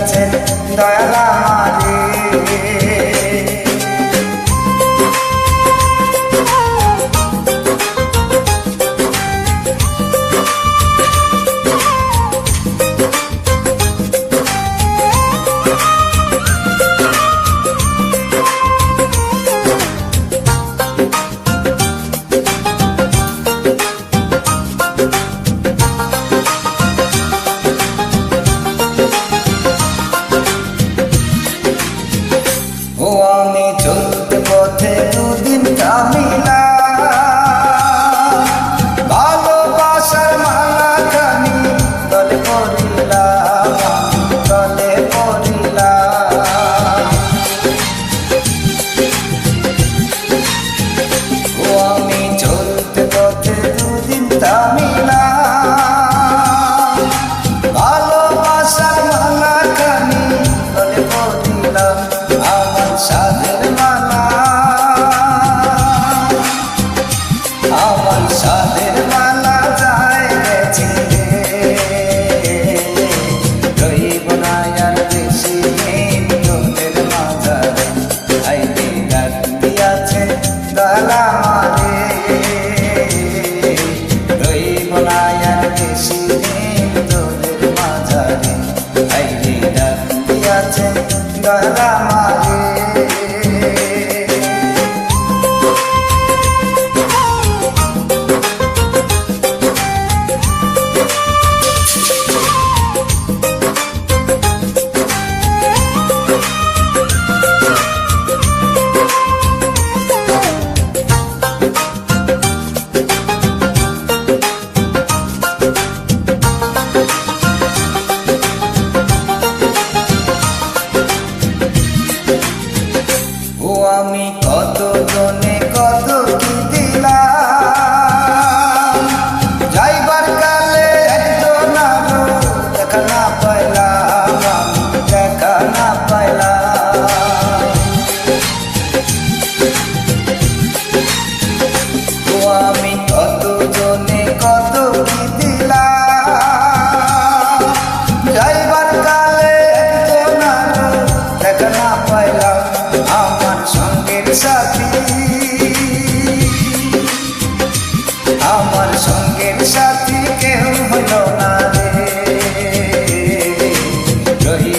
দিয়াছেন দয়াল আমারে। ও আমি চলতে পথে দুদিন কামিলা, ভালোবাসার মালা খানি গলে পড়িলাম, গলে পড়িলাম। ও আমি চলতে পথে দুদিন কামিলা, ভালোবাসার মালা খানি গলে পড়িলাম। আমার সাধের মালা, আমার সাধের মালা যায় গেছে রে, রইব না আর বেশি দিন তোদের মাঝারে। আইলে ডাক দিয়াছে দয়াল আমারে, রইব না আর বেশি দিন তোদের মাঝারে। আইলে ডাক দিয়াছে দয়াল আমারে। ও আমি কত জনে কত কি দিলাম, যাইবার কালে একজন আরো দেখা না পাইলাম, দেখা না পাইলাম। ও আমি কত জনে কত কি দিলাম, যাইবার কালে একজন আরো দেখা না পাইলাম। আমার সঙ্গের সাথী, আমার সঙ্গের সাথী কেউ হলো না রে, রহি